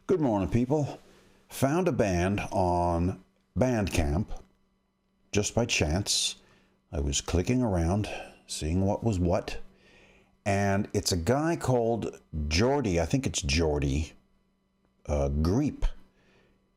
Good morning, people. Found a band on Bandcamp just by chance. I was clicking around, seeing what was what, and it's a guy called Jordy. I think it's Jordy. Greep.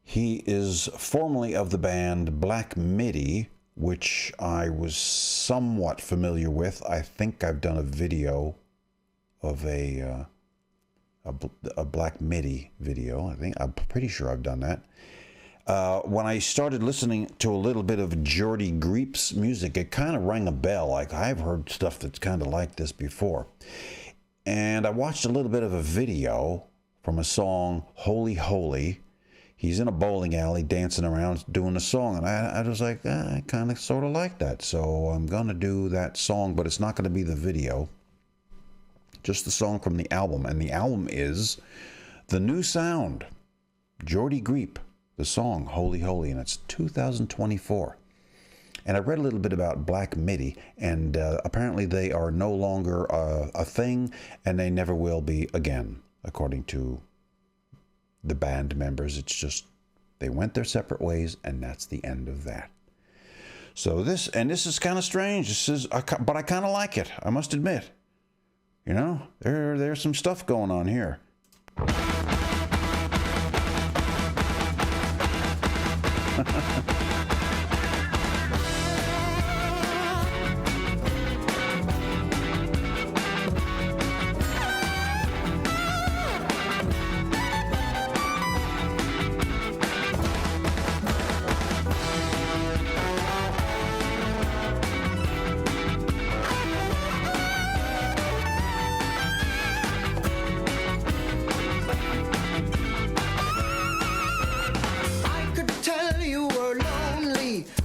He is formerly of the band Black Midi, which I was somewhat familiar with. I think I've done a video of a Black Midi video. I'm pretty sure I've done that. When I started listening to a little bit of Jordy Greep's music, it kind of rang a bell. Like, I've heard stuff that's kind of like this before. And I watched a little bit of a video from a song, Holy Holy. He's in a bowling alley dancing around doing a song, and I was like, I kind of sort of like that. So I'm going to do that song, but it's not going to be the video. Just the song from the album, and the album is The New Sound, Jordy Greep, the song Holy Holy, and it's 2024. And I read a little bit about Black Midi, and apparently they are no longer a thing, and they never will be again, according to the band members. It's just they went their separate ways, and that's the end of that. So this is kind of strange. But I kind of like it, I must admit. You know, there's some stuff going on here.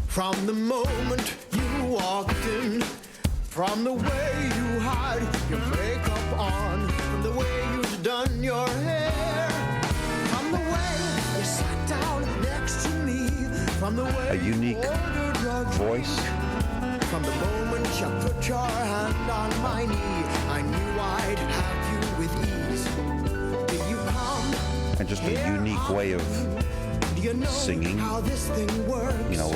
From the moment you walked in, from the way you had your makeup on, from the way you've done your hair, from the way you sat down next to me, from the way a unique you ordered your voice. drink, from the moment you put your hand on my knee, I knew I'd have you with ease. Did you come? And just a unique way of singing. How this thing works? You know.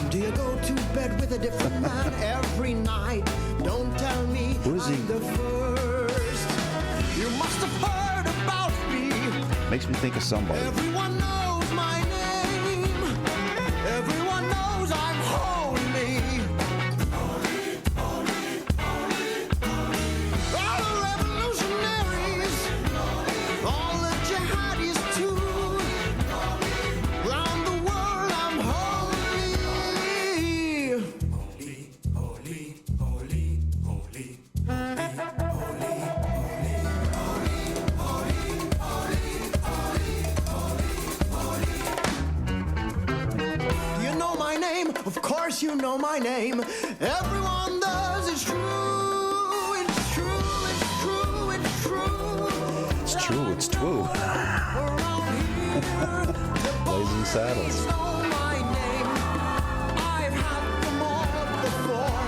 Do you go to bed with a different man every night? Don't tell me Who is he? I'm the first. You must have heard about me. Makes me think of somebody. Everyone knows my name. Everyone knows I'm holy. Holy, holy, holy, holy. All the revolutionaries. All the jihadis too. Round the world I'm holy. Of course you know my name. Everyone does. It's true. It's true. It's true. It's true. It's true. It's true. Blazing Saddles. Know my name. I've had them all before.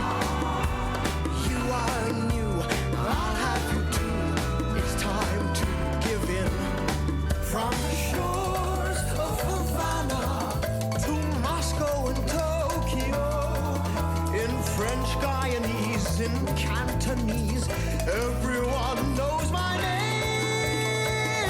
You are new. I'll have you too. It's time to give in. From the shores of Havana to Moscow and in French Guyanese, in Cantonese, everyone knows my name.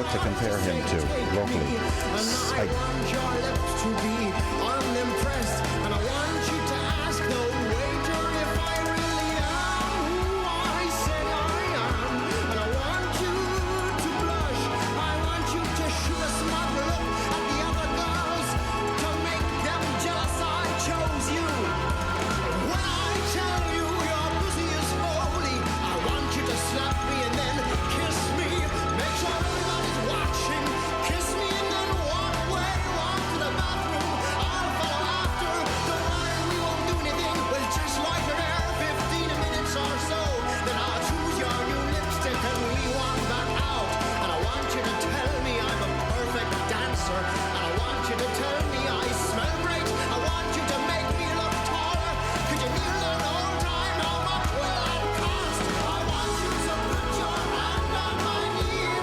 what to compare him to locally. I want your lips to be unimpressed, and I want you to ask the waiter if I really am who I say I am. And I want you to blush, I want you to shoot a smug look at the other girls to make them jealous I chose you. When I tell you your pussy is holy, I want you to slap me and then kiss me. Make sure everybody's watching. Kiss me and then walk away, walk to the bathroom. I'll follow after. Don't worry, we won't do anything. We'll just loiter there 15 minutes or so. Then I'll choose your new lipstick and we walk back out. And I want you to tell me I'm a perfect dancer. And I want you to tell me I smell great. I want you to make me look taller. Could you kneel down the whole time? How much will that cost? I want you to put your hand on my knee.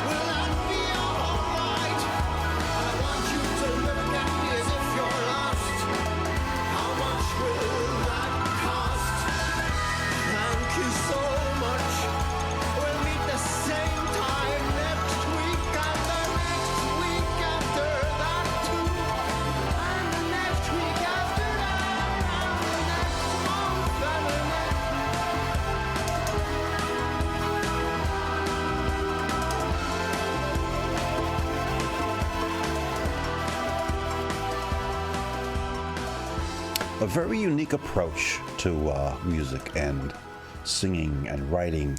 Will that be alright? I want you to look at me as if you're lost. How much will that cost? Thank you so much. We'll meet the same time next week and the next week after that too. And the next week after that and the next month and the next. A very unique approach to music and singing and writing.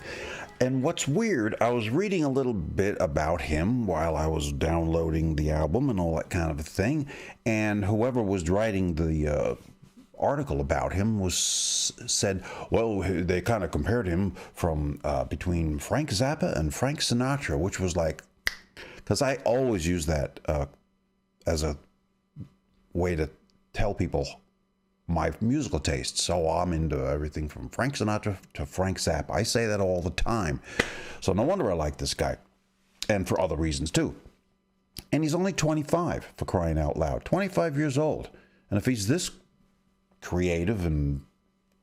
And what's weird, I was reading a little bit about him while I was downloading the album and all that kind of a thing. And whoever was writing the article about him said, well, they kind of compared him from between Frank Zappa and Frank Sinatra, which was like, because I always use that as a way to tell people my musical tastes. So I'm into everything from Frank Sinatra to Frank Zappa. I say that all the time. So no wonder I like this guy. And for other reasons too. And he's only 25, for crying out loud. 25 years old. And if he's this creative and,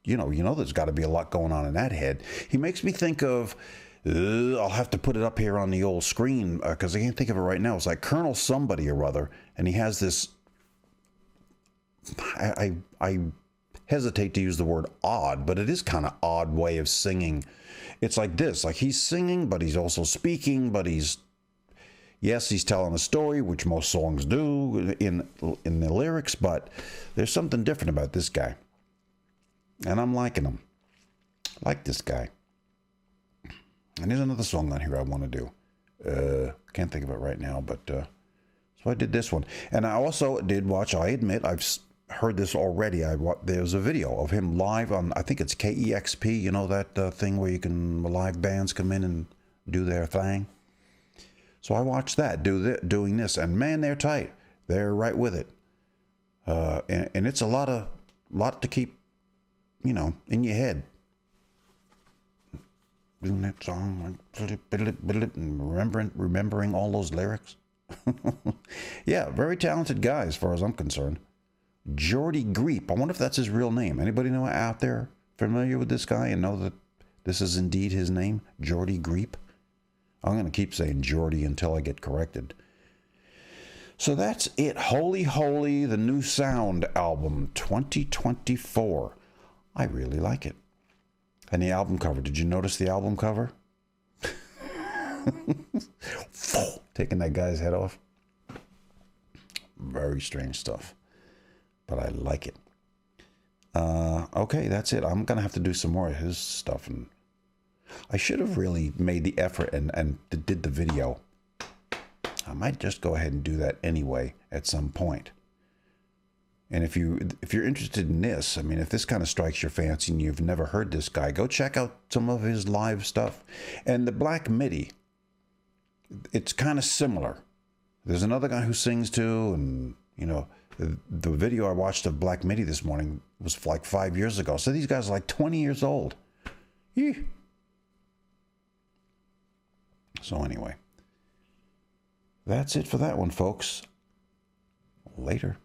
you know there's got to be a lot going on in that head. He makes me think of, I'll have to put it up here on the old screen because I can't think of it right now. It's like Colonel somebody or other. And he has this, I hesitate to use the word odd, but it is kind of odd way of singing. It's like this, like he's singing, but he's also speaking, but he's telling a story, which most songs do in the lyrics, but there's something different about this guy. And I'm liking him. I like this guy. And there's another song on here I want to do. Can't think of it right now, but so I did this one. And I also did watch, I admit, I've heard this already. There's a video of him live on, I think it's KEXP, you know, that thing where you can, live bands come in and do their thing. So I watched that, doing this, and man, they're tight. They're right with it. And it's a lot to keep, in your head. Doing that song, and remembering all those lyrics. Yeah, very talented guy as far as I'm concerned. Jordy Greep. I wonder if that's his real name. Anybody know out there familiar with this guy and know that this is indeed his name? Jordy Greep. I'm going to keep saying Jordy until I get corrected. So that's it. Holy Holy, the New Sound album 2024. I really like it. And the album cover. Did you notice the album cover? Taking that guy's head off. Very strange stuff. But I like it. Okay, that's it. I'm going to have to do some more of his stuff. And I should have really made the effort and did the video. I might just go ahead and do that anyway at some point. And if you're interested in this, I mean, if this kind of strikes your fancy and you've never heard this guy, go check out some of his live stuff. And the Black MIDI, it's kind of similar. There's another guy who sings too, and the video I watched of Black MIDI this morning was like 5 years ago. So these guys are like 20 years old. Yee. So anyway, that's it for that one, folks. Later.